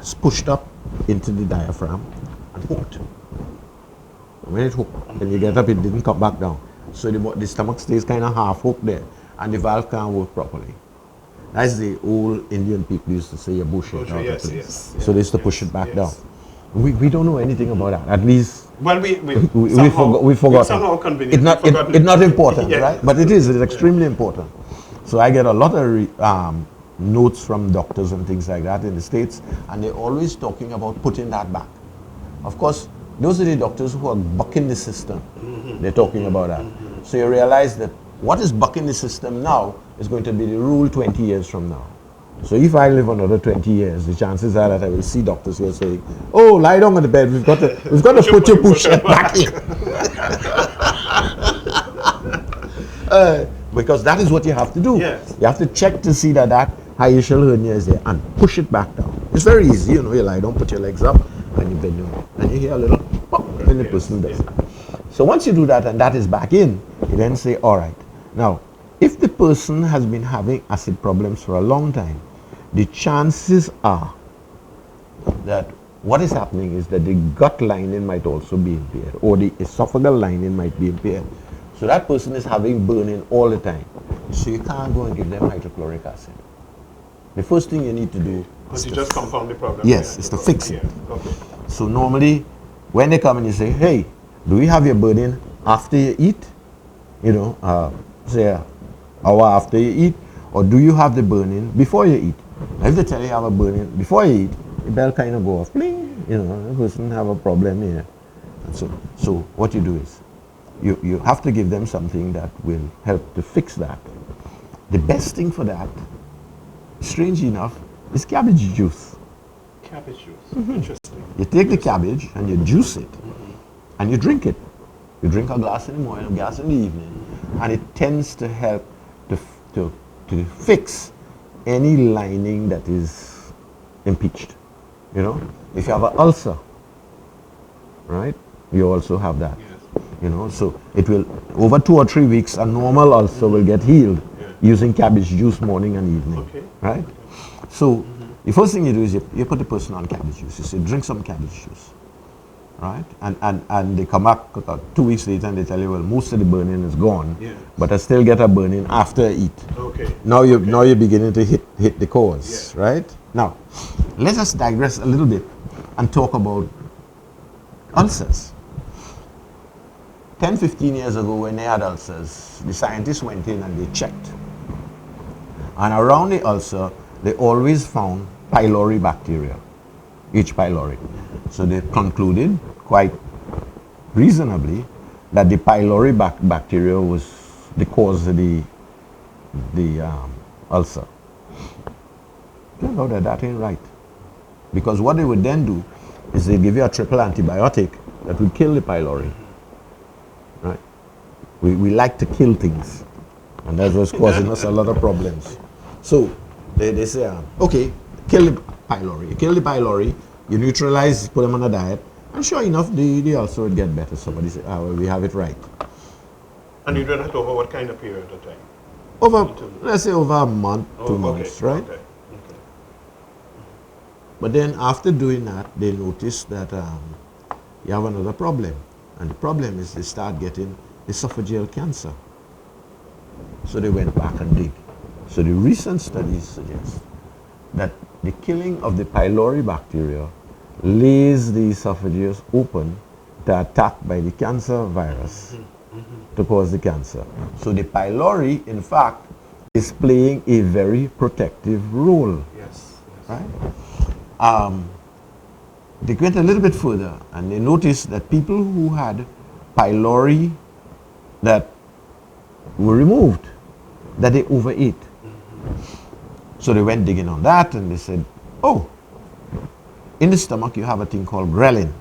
is pushed up into the diaphragm and hooked. When it hooked, when you get up, it didn't come back down. So the stomach stays kind of half hooked there, and the valve can't work properly. That's the old Indian people used to say, you bush it out of place. So they used to push it back down. We don't know anything about that. At least well, we forgot. Somehow it's not important, right? But it is. It's extremely important. So I get a lot of notes from doctors and things like that in the States, and they're always talking about putting that back. Of course, those are the doctors who are bucking the system. They're talking about that. So you realize that what is bucking the system now is going to be the rule 20 years from now. So if I live another 20 years, the chances are that I will see doctors who are saying, "Oh, lie down on the bed. We've got to put your push back in." Because that is what you have to do. Yes. You have to check to see that hiatal hernia is there and push it back down. It's very easy, you lie down, put your legs up, and you bend down, and you hear a little pop when the person does it. So once you do that and that is back in, you then say, all right. Now, if the person has been having acid problems for a long time, the chances are that what is happening is that the gut lining might also be impaired, or the esophageal lining might be impaired. So that person is having burning all the time. So you can't go and give them hydrochloric acid. The first thing you need to do is to just compound the problem. Yes, is to fix it. Okay. So normally, when they come and you say, "Hey, do we have your burning after you eat?" Say an hour after you eat, or do you have the burning before you eat? Now, if they tell you have a burning before you eat, the bell kind of go off. Bling, the person have a problem here. And so what you do is, you have to give them something that will help to fix that. The best thing for that, strange enough, is cabbage juice. Cabbage juice. Interesting. You take the cabbage and you juice it, and you drink it. You drink a glass in the morning, a glass in the evening, and it tends to help to fix any lining that is impeached. If you have an ulcer, right, you also have that. Yes. So it will, over 2 or 3 weeks, a normal ulcer will get healed using cabbage juice morning and evening. Okay. Right? So the first thing you do is you put the person on cabbage juice. You say, drink some cabbage juice. Right? And they come back 2 weeks later and they tell you, well, most of the burning is gone, but I still get a burning after I eat. Okay. Now you're beginning to hit the cause, right? Now, let us digress a little bit and talk about ulcers. 10, 15 years ago, when they had ulcers, the scientists went in and they checked. And around the ulcer, they always found pylori bacteria, H. pylori. So they concluded quite reasonably that the pylori bacteria was the cause of the ulcer. Turns out that ain't right. Because what they would then do is they give you a triple antibiotic that would kill the pylori. Right? We like to kill things. And that was causing us a lot of problems. So they say, okay, kill the pylori. You kill the pylori, you neutralize, put them on a diet, and sure enough, the ulcer would get better. Somebody say, well, we have it right. And you do that over what kind of period of time? Over, let's say over a month, 2 months, okay, right? Okay. But then after doing that, they noticed that you have another problem. And the problem is they start getting esophageal cancer. So they went back and dig. So the recent studies suggest that the killing of the pylori bacteria lays the esophagus open to attack by the cancer virus to cause the cancer. So the pylori, in fact, is playing a very protective role. Yes. Right? They went a little bit further and they noticed that people who had pylori that were removed, that they overate. So they went digging on that and they said, oh, in the stomach you have a thing called ghrelin.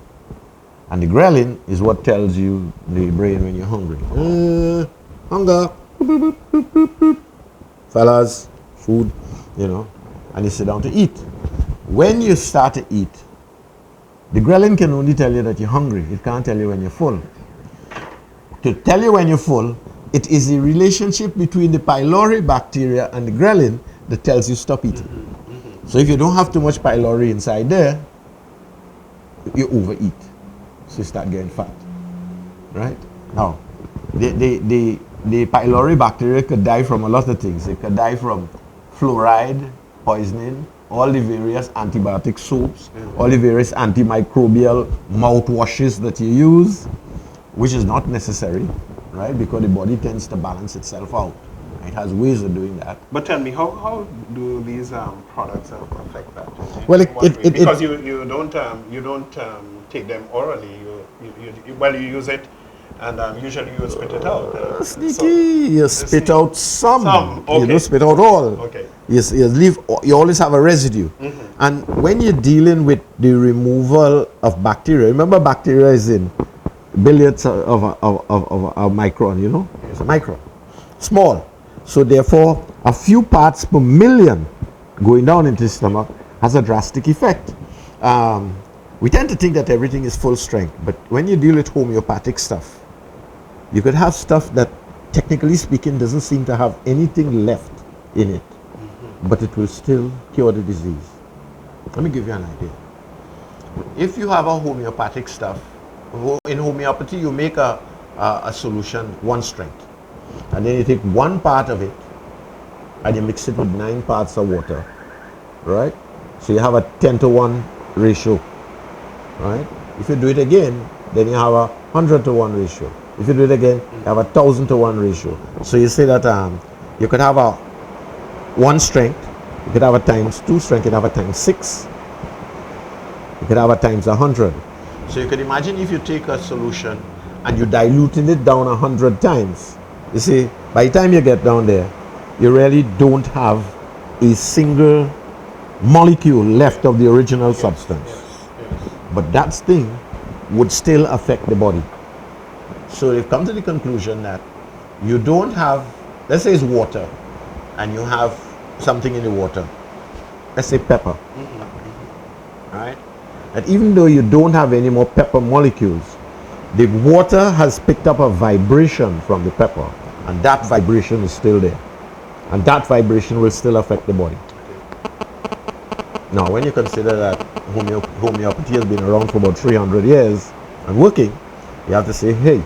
And the ghrelin is what tells you, the brain, when you're hungry. Hunger. Boop, boop, boop, boop, boop. Fellas, food, you know, and you sit down to eat. When you start to eat, the ghrelin can only tell you that you're hungry. It can't tell you when you're full. To tell you when you're full, it is the relationship between the pylori bacteria and the ghrelin that tells you stop eating. So if you don't have too much pylori inside there, you overeat. So you start getting fat. Right? Now, the pylori bacteria could die from a lot of things. It could die from fluoride poisoning, all the various antibiotic soaps, all the various antimicrobial mouthwashes that you use, which is not necessary, right? Because the body tends to balance itself out. It has ways of doing that. But tell me, how do these products affect that? Well, because you don't take them orally. You use it, and usually you spit it out. Sneaky, you spit out some. Okay. You don't spit out all. Okay. You always have a residue. And when you're dealing with the removal of bacteria, remember bacteria is in billions of a micron, you know? It's a micron. Small. So therefore, a few parts per million going down into the stomach has a drastic effect. We tend to think that everything is full strength, but when you deal with homeopathic stuff, you could have stuff that, technically speaking, doesn't seem to have anything left in it, but it will still cure the disease. Let me give you an idea. If you have a homeopathic stuff, in homeopathy you make a solution one strength, and then you take one part of it and you mix it with 9 parts of water, right? So you have a 10-to-1 ratio, right? If you do it again, then you have a 100-to-1 ratio. If you do it again, you have a 1,000-to-1 ratio. So you say that you could have a 1 strength, you could have a times 2 strength, you could have a times 6, you could have a times 100. So you can imagine if you take a solution and you diluting it down 100 times, you see, by the time you get down there, you really don't have a single molecule left of the original substance. Yes. But that thing would still affect the body. So they've come to the conclusion that you don't have, let's say it's water, and you have something in the water, let's say pepper, right? That even though you don't have any more pepper molecules, the water has picked up a vibration from the pepper, and that vibration is still there. And that vibration will still affect the body. Now, when you consider that homeopathy has been around for about 300 years and working, you have to say, hey,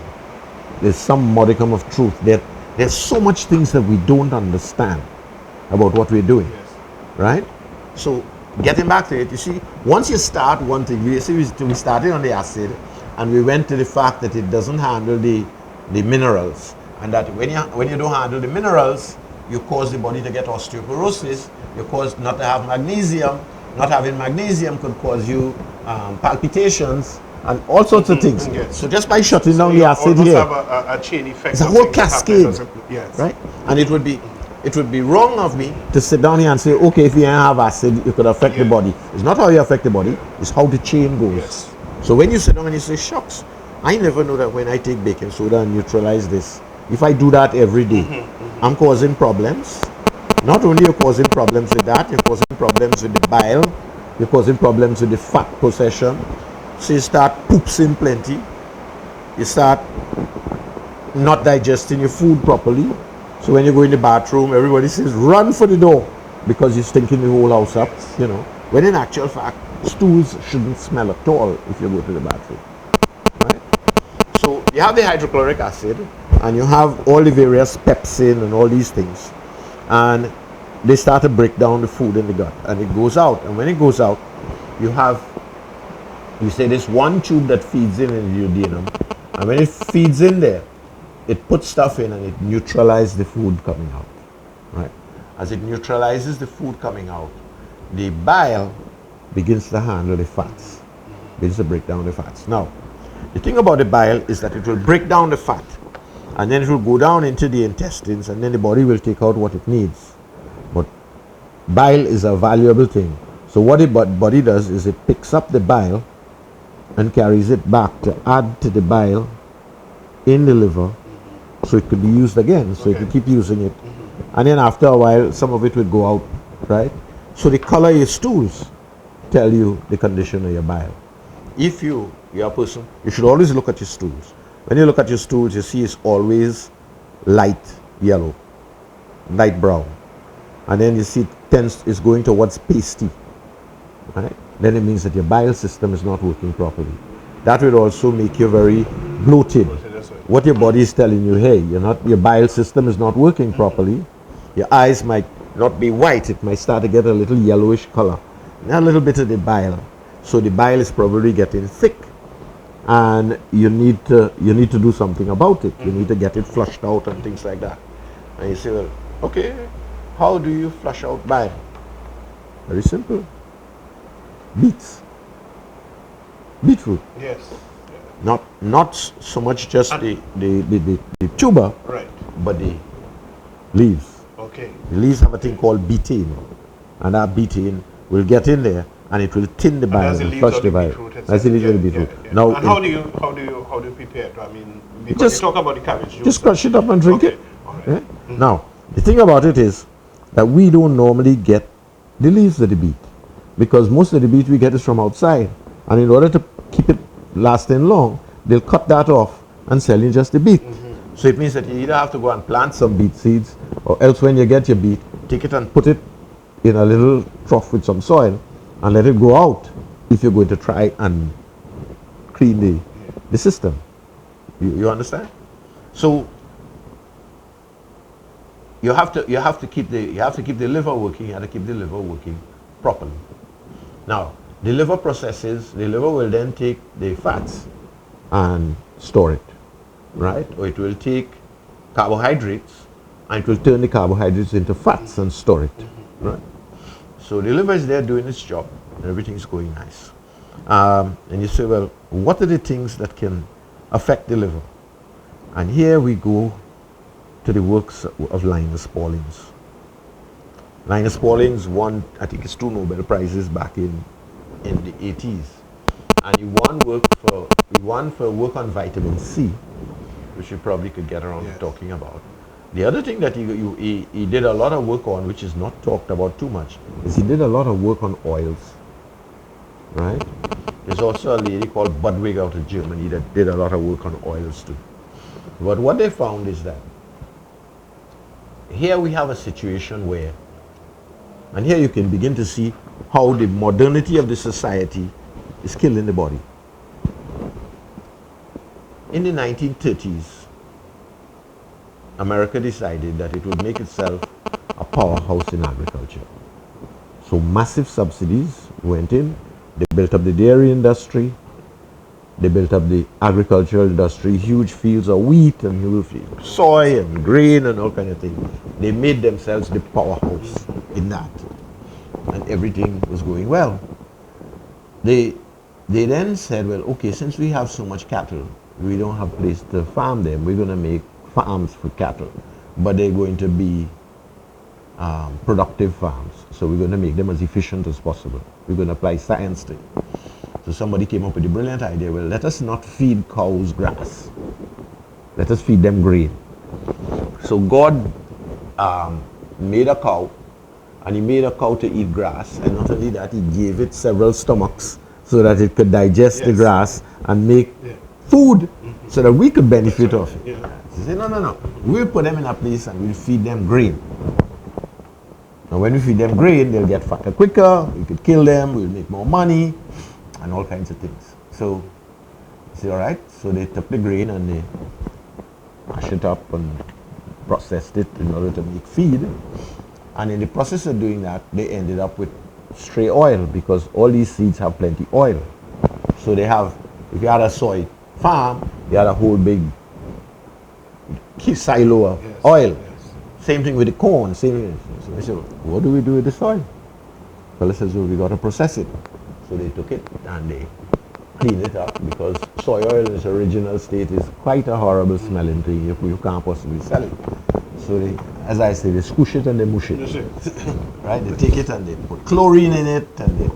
there's some modicum of truth. There's so much things that we don't understand about what we're doing, right? So, getting back to it, you see, once you start one thing, we started on the acid, and we went to the fact that it doesn't handle the minerals, and that when you don't handle the minerals, you cause the body to get osteoporosis, you cause not to have magnesium, Not having magnesium could cause you palpitations and all sorts of things. Yes. So just by shutting down you the acid almost here, have a chain effect. it's a of whole things that happen. cascade, Yes. right? And it would be wrong of me to sit down here and say, okay, if you have acid, it could affect the body. It's not how you affect the body, it's how the chain goes. Yes. So when you sit down and you say, shucks, I never know that when I take baking soda and neutralize this, if I do that every day, I'm causing problems. Not only you're causing problems with that, you're causing problems with the bile, you're causing problems with the fat possession. So you start pooping plenty, you start not digesting your food properly. So when you go in the bathroom, everybody says, run for the door, because you're stinking the whole house up, you know. When in actual fact, stools shouldn't smell at all if you go to the bathroom, right? So you have the hydrochloric acid, and you have all the various pepsin and all these things, and they start to break down the food in the gut, and it goes out. And when it goes out, you say this one tube that feeds in the duodenum, and when it feeds in there, it puts stuff in and it neutralizes the food coming out, right? As it neutralizes the food coming out, the bile begins to handle the fats, begins to break down the fats. Now, the thing about the bile is that it will break down the fat, and then it will go down into the intestines, and then the body will take out what it needs. But bile is a valuable thing. So what the body does is it picks up the bile and carries it back to add to the bile in the liver, so it could be used again, so it can keep using it. And then after a while, some of it will go out, right? So the color of your stools tell you the condition of your bile. If you're a person, you should always look at your stools. When you look at your stools, you see it's always light yellow, light brown. And then you see it's going towards pasty, right? Then it means that your bile system is not working properly. That will also make you very bloated. What your body is telling you, hey, your bile system is not working properly. Your eyes might not be white, it might start to get a little yellowish color. And a little bit of the bile. So the bile is probably getting thick, and you need to do something about it. You need to get it flushed out and things like that. And you say, well, okay, how do you flush out bile? Very simple. Beets. Beetroot. Yes. Not so much just the tuber, Right. but the leaves. Okay. The leaves have a thing called betaine, and that betaine will get in there and it will thin the bile and flush the bile. That's the leaves of the beetroot. Now, and how do you prepare it? I mean, because you talk about the cabbage juice. just crush it up and drink it. All right. Yeah? Now, the thing about it is that we don't normally get the leaves of the beet, because most of the beet we get is from outside, and in order to keep it lasting long, they'll cut that off and sell you just the beet. So it means that you either have to go and plant some beet seeds, or else when you get your beet, take it and put it in a little trough with some soil and let it go out if you're going to try and clean the system. You understand? So you have to keep the liver working. You have to keep the liver working properly. Now, the liver will then take the fats and store it, right? Or it will take carbohydrates and it will turn the carbohydrates into fats and store it, right? So the liver is there doing its job and everything's going nice. And you say, well, what are the things that can affect the liver? And here we go to the works of Linus Paulings. Linus Paulings won, I think it's 2 Nobel Prizes back in the 80s. And he won for work on vitamin C, which you probably could get around to talking about. The other thing that he did a lot of work on, which is not talked about too much, is he did a lot of work on oils, right? There's also a lady called Budwig out of Germany that did a lot of work on oils too. But what they found is that here we have a situation where, and here you can begin to see how the modernity of the society is killing the body. In the 1930s, America decided that it would make itself a powerhouse in agriculture. So massive subsidies went in. They built up the dairy industry. They built up the agricultural industry, huge fields of wheat and huge soy and grain and all kind of things. They made themselves the powerhouse in that. and everything was going well. They then said, well, okay, since we have so much cattle, we don't have place to farm them. We're going to make farms for cattle, but they're going to be productive farms. So we're going to make them as efficient as possible. We're going to apply science to it. So somebody came up with the brilliant idea, well, let us not feed cows grass. Let us feed them grain. So God made a cow, and he made a cow to eat grass, and not only that, he gave it several stomachs so that it could digest the grass and make food so that we could benefit of it. He said, no, we'll put them in a place and we'll feed them grain. And when we feed them grain, they'll get fatter quicker, we could kill them, we'll make more money, and all kinds of things. So, he said, all right, so they took the grain and they mashed it up and processed it in order to make feed. And in the process of doing that, they ended up with stray oil, because all these seeds have plenty oil. So they have, if you had a soy farm, you had a whole big silo of oil. Same thing with the corn, same thing. So they said, what do we do with the soil? Fella says, well, we got to process it. So they took it and they cleaned it up, because soy oil in its original state is quite a horrible smelling thing. You can't possibly sell it. So they, as I say, they squish it and they mush it. Right? They take it and they put chlorine in it, and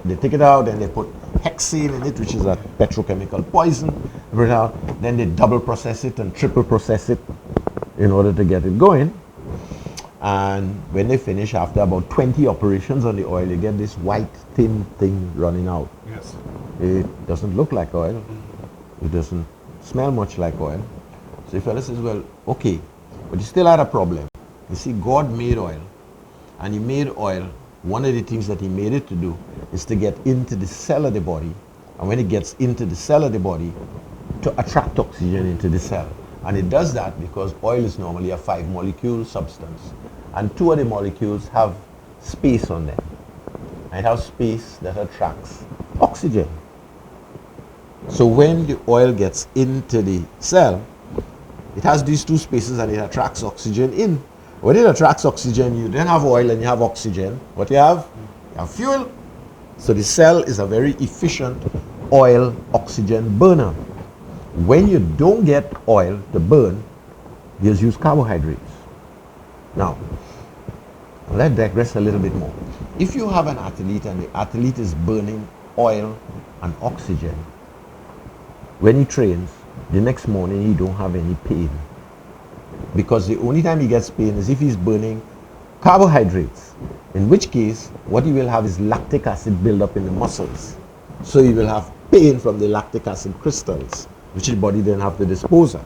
they take it out and they put hexane in it, which is a petrochemical poison. Bring it out. Then they double process it and triple process it in order to get it going. And when they finish, after about 20 operations on the oil, you get this white thin thing running out. Yes. It doesn't look like oil. It doesn't smell much like oil. So the fellow says, well, okay, but you still had a problem. You see, God made oil, and he made oil. One of the things that he made it to do is to get into the cell of the body, and when it gets into the cell of the body, to attract oxygen into the cell. And it does that because oil is normally a 5-molecule substance, and 2 of the molecules have space on them. And it has space that attracts oxygen. So when the oil gets into the cell, it has these 2 spaces and it attracts oxygen in. When it attracts oxygen, you then have oil and you have oxygen. What you have? You have fuel. So the cell is a very efficient oil oxygen burner. When you don't get oil to burn, you just use carbohydrates. Now, let's digress a little bit more. If you have an athlete and the athlete is burning oil and oxygen, when he trains, the next morning he don't have any pain. Because the only time he gets pain is if he's burning carbohydrates, in which case what he will have is lactic acid build up in the muscles. So he will have pain from the lactic acid crystals, which the body then have to dispose of.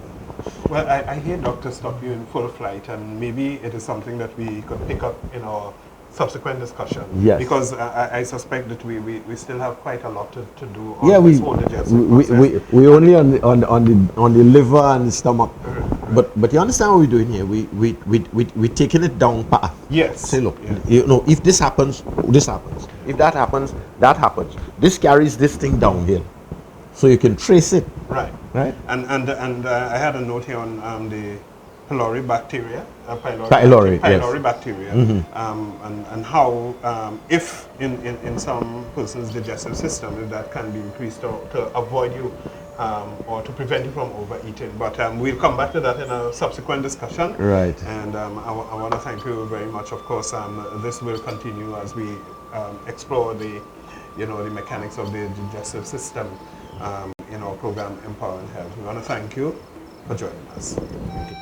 Well, I hear doctor stop you in full flight, and maybe it is something that we could pick up in our subsequent discussion. Yes. Because I suspect that we still have quite a lot to do on Yeah, this whole digestive process. we only on the liver and the stomach. But you understand what we're doing here? We're taking it down path. Yes. Say, look, Yes. you know, if this happens, this happens. If that happens, that happens. This carries this thing downhill, so you can trace it. Right. Right. And I had a note here on the pylori bacteria, Pylori, yes. bacteria, and how if in some person's digestive system, if that can be increased to avoid you or to prevent you from overeating. But we'll come back to that in a subsequent discussion. Right. And I want to thank you very much. Of course, this will continue as we explore the mechanics of the digestive system in our program Empowering Health. We want to thank you for joining us. Thank you.